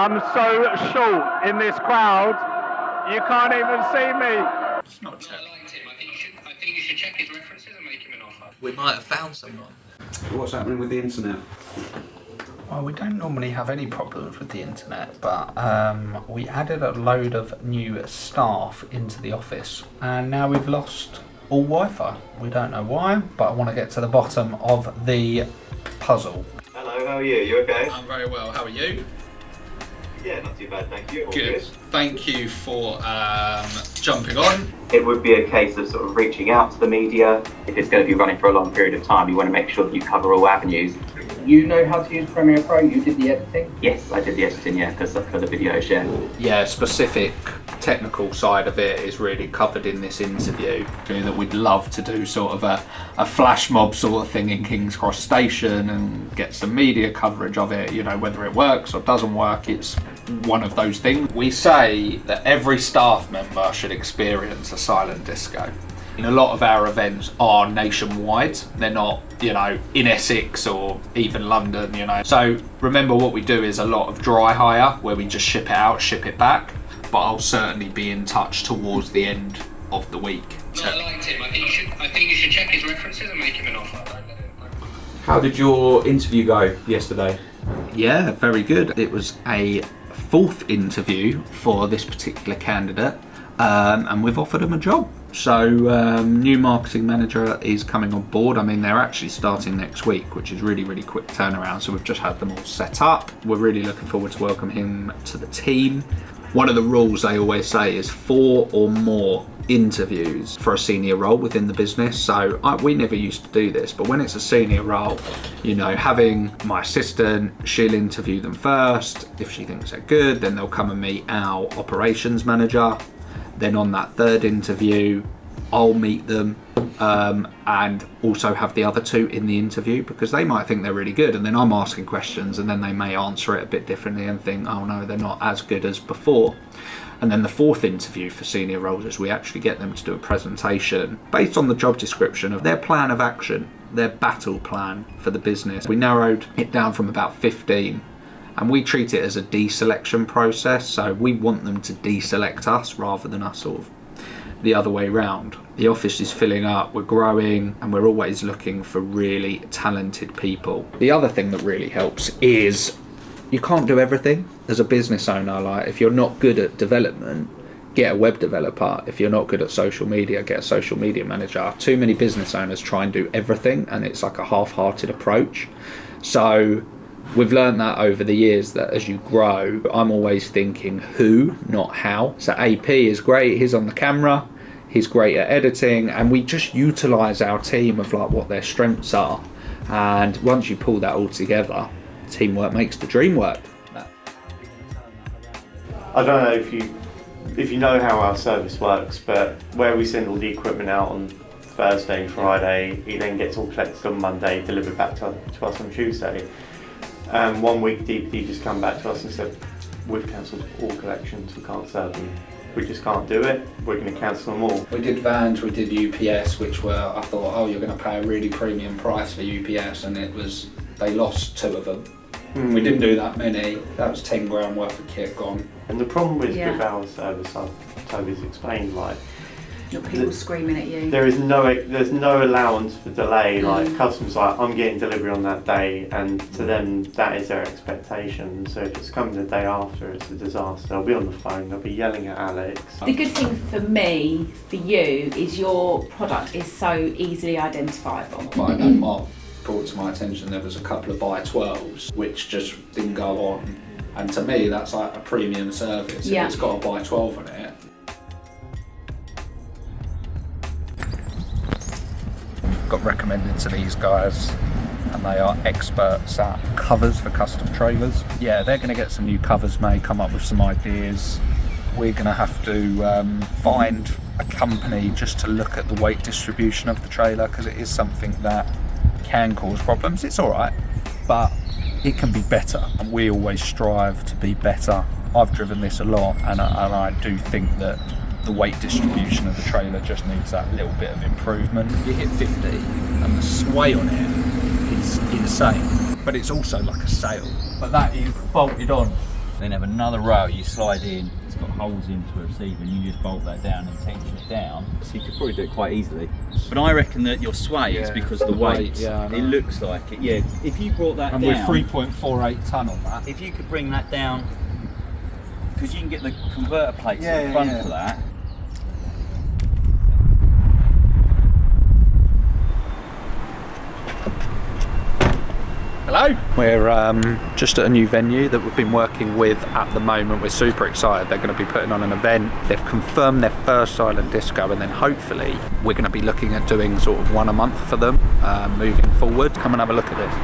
I'm so short in this crowd, you can't even see me. It's not I liked him. I think you should check his references and make him an offer. We might have found someone. What's happening with the internet? Well, we don't normally have any problems with the internet, but we added a load of new staff into the office, and now we've lost all Wi-Fi. We don't know why, but I want to get to the bottom of the puzzle. Hello, how are you? You okay? I'm very well. How are you? Yeah, not too bad, thank you. All Good. Thank you for jumping on. It would be a case of sort of reaching out to the media. If it's going to be running for a long period of time, you want to make sure that you cover all avenues. You know how to use Premiere Pro? You did the editing? Yes, I did the editing, yeah, for the video share. Yeah, specific technical side of it is really covered in this interview. That we'd love to do sort of a flash mob sort of thing in King's Cross Station and get some media coverage of it. You know, whether it works or doesn't work, it's one of those things. We say that every staff member should experience a silent disco. A lot of our events are nationwide. They're not, you know, in Essex or even London, you know. So remember, what we do is a lot of dry hire where we just ship it out, ship it back. But I'll certainly be in touch towards the end of the week. I liked him. I think you should check his references and make him an offer. How did your interview go yesterday? Yeah, very good. It was a fourth interview for this particular candidate, and we've offered him a job. So new marketing manager is coming on board. I mean, they're actually starting next week, which is really, really quick turnaround. So we've just had them all set up. We're really looking forward to welcome him to the team. One of the rules they always say is 4 or more interviews for a senior role within the business. So we never used to do this, but when it's a senior role, you know, having my assistant, she'll interview them first. If she thinks they're good, then they'll come and meet our operations manager. Then on that third interview, I'll meet them and also have the other two in the interview, because they might think they're really good, and then I'm asking questions and then they may answer it a bit differently and think, oh no, they're not as good as before. And then the fourth interview for senior roles is we actually get them to do a presentation based on the job description of their plan of action, their battle plan for the business. We narrowed it down from about 15. And we treat it as a deselection process, so we want them to deselect us rather than us sort of the other way round. The office is filling up, we're growing, and we're always looking for really talented people. The other thing that really helps is you can't do everything as a business owner. Like, if you're not good at development, get a web developer. If you're not good at social media, get a social media manager. Too many business owners try and do everything, and it's like a half-hearted approach. So we've learned that over the years, that as you grow, I'm always thinking who, not how. So AP is great, he's on the camera, he's great at editing, and we just utilise our team of like what their strengths are. And once you pull that all together, teamwork makes the dream work. I don't know if you know how our service works, but where we send all the equipment out on Thursday and Friday, it then gets all collected on Monday, delivered back to us on Tuesday. 1 week DPD just come back to us and said, we've cancelled all collections, we can't serve them. We just can't do it, we're going to cancel them all. We did vans, we did UPS, which were, I thought, oh, you're going to pay a really premium price for UPS, and it was, they lost 2 of them. We didn't do that many, that was 10 grand worth of kit gone. And the problem with our service, Toby's explained, like, Not people screaming at you. there's no allowance for delay. Like, customers like, I'm getting delivery on that day, and to them that is their expectation. So if it's coming the day after, it's a disaster. They'll be on the phone, they'll be yelling at Alex. The good thing for me, for you, is your product is so easily identifiable. But I know Mark brought to my attention there was a couple of buy 12s which just didn't go on, and to me that's like a premium service. If it's got a buy 12 on it. Got recommended to these guys, and they are experts at covers for custom trailers. Yeah, they're going to get some new covers made, come up with some ideas. We're going to have to find a company just to look at the weight distribution of the trailer, because it is something that can cause problems. It's all right, but it can be better, and we always strive to be better. I've driven this a lot, and I do think that the weight distribution of the trailer just needs that little bit of improvement. You hit 50 and the sway on it is insane, but it's also like a sail. But that is bolted on then have another row, you slide in, it's got holes into a receiver and you just bolt that down and tension it down. So you could probably do it quite easily. But I reckon that your sway is because of the weight. Yeah, it looks like it, yeah. If you brought that and down... we're 3.48 tonne on that. If you could bring that down, because you can get the converter plates at the front for that. Hello. We're just at a new venue that we've been working with at the moment. We're super excited. They're going to be putting on an event. They've confirmed their first silent disco, and then hopefully we're going to be looking at doing sort of one a month for them moving forward. Come and have a look at this.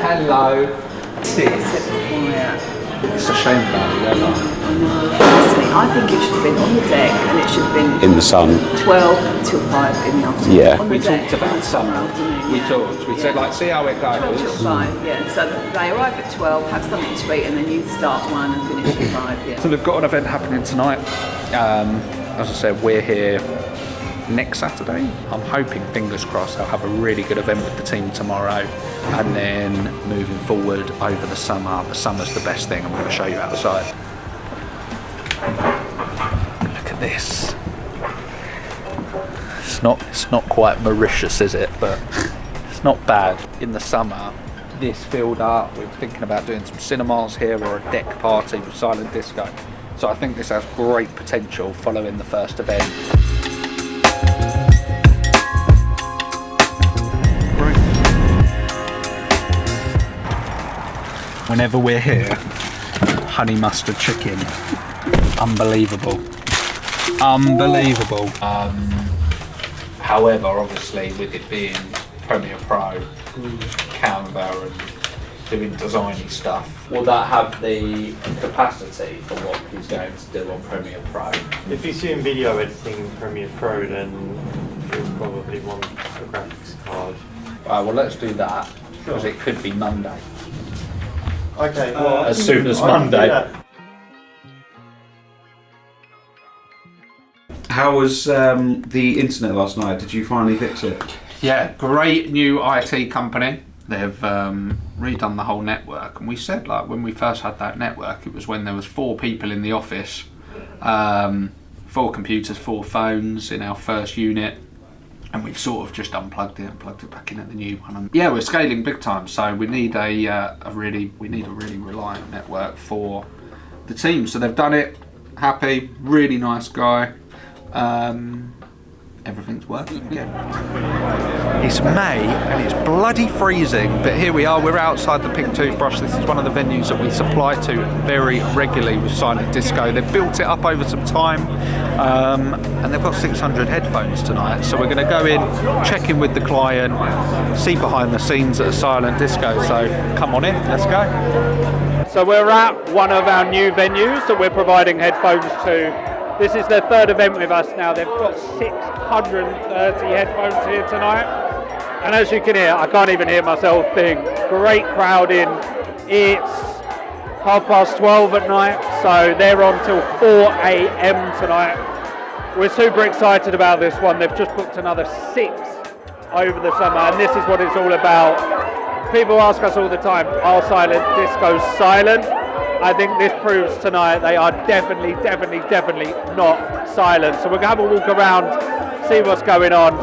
Hello. It's a shame about the weather. Personally, I think it should have been on the deck and it should have been In the sun. 12 till 5 in the afternoon. Yeah. On the We deck, talked about summer. afternoon, We yeah. talked. We said like, see how it 12 till goes. 5, yeah. So that they arrive at 12, have something to eat, and then you start 1 and finish at 5, yeah. So they've got an event happening tonight. As I said, we're here next Saturday. I'm hoping, fingers crossed, they'll have a really good event with the team tomorrow, and then moving forward over the summer. The summer's the best thing. I'm going to show you outside. Look at this. It's not quite Mauritius, is it? But it's not bad. In the summer, this filled up. We were thinking about doing some cinemas here or a deck party with silent disco. So I think this has great potential following the first event. Whenever we're here, honey mustard chicken, unbelievable, unbelievable. However, obviously, with it being Premiere Pro, Canva, and doing designy stuff, will that have the capacity for what he's going to do on Premiere Pro? If you're doing video editing in Premiere Pro, then you'll probably want a graphics card. Well, let's do that, because it could be Monday. Okay, well, As soon as I can do Monday. that. How was the internet last night? Did you finally fix it? Yeah, great new IT company. They've redone the whole network, and we said, like, when we first had that network, it was when there was 4 people in the office, 4 computers, 4 phones in our first unit, and we've sort of just unplugged it and plugged it back in at the new one. And yeah, we're scaling big time, so we need a really reliant network for the team. So they've done it. Happy, really nice guy. Everything's working again. It's May and it's bloody freezing, but here we are, we're outside the Pink Toothbrush. This is one of the venues that we supply to very regularly with silent disco. They've built it up over some time, and they've got 600 headphones tonight. So we're going to go in, check in with the client, see behind the scenes at a silent disco. So come on in, let's go. So we're at one of our new venues that we're providing headphones to. This is their 3rd event with us now. They've got 630 headphones here tonight. And as you can hear, I can't even hear myself think. Great crowd in. It's 12:30 at night, so they're on till 4 a.m. tonight. We're super excited about this one. They've just booked another 6 over the summer, and this is what it's all about. People ask us all the time, are silent discos silent? I think this proves tonight they are definitely not silent. So we're going to have a walk around, see what's going on.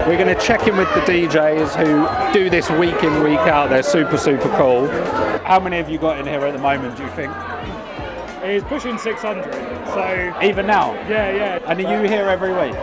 We're going to check in with the DJs who do this week in, week out. They're super cool. How many have you got in here at the moment, do you think? It's pushing 600, so... Even now? Yeah. And are you here every week?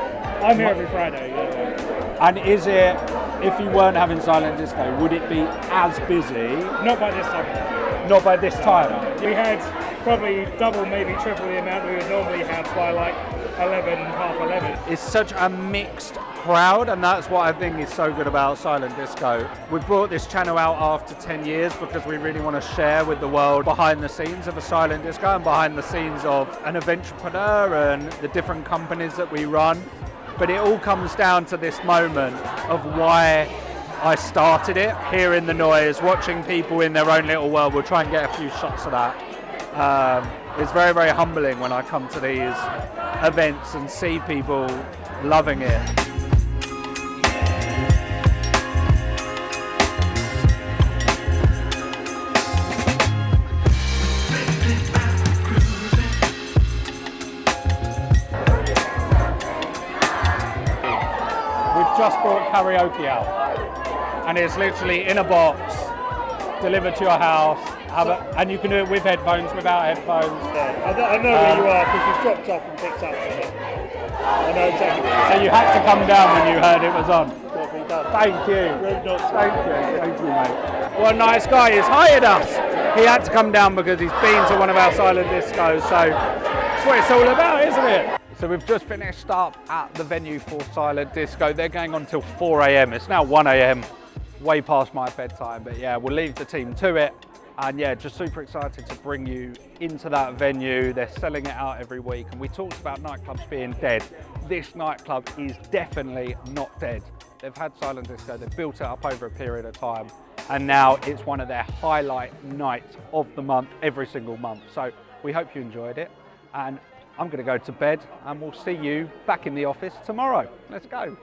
I'm here every Friday, yeah. And is it, if you weren't having silent disco, would it be as busy? Not by this time. Not by this time? We had probably double, maybe triple the amount we would normally have by like 11, half 11. It's such a mixed crowd, and that's what I think is so good about silent disco. We brought this channel out after 10 years because we really want to share with the world behind the scenes of a silent disco and behind the scenes of an entrepreneur and the different companies that we run. But it all comes down to this moment of why I started it, hearing the noise, watching people in their own little world. We'll try and get a few shots of that. It's very, very humbling when I come to these events and see people loving it. We've just brought karaoke out, and it's literally in a box, delivered to your house, and you can do it with headphones, without headphones. Yeah, I know where you are because you've dropped off and picked up from it. I know exactly where you are. So you had to come down when you heard it was on. Got me done. Thank you. Rude not to. Thank you, mate. What a nice guy, he's hired us. He had to come down because he's been to one of our silent discos, so that's what it's all about, isn't it? So we've just finished up at the venue for silent disco. They're going on till 4 a.m. It's now 1 a.m. way past my bedtime, but yeah, we'll leave the team to it. And yeah, just super excited to bring you into that venue. They're selling it out every week. And we talked about nightclubs being dead. This nightclub is definitely not dead. They've had silent disco, they've built it up over a period of time. And now it's one of their highlight nights of the month, every single month. So we hope you enjoyed it. And I'm gonna go to bed and we'll see you back in the office tomorrow. Let's go.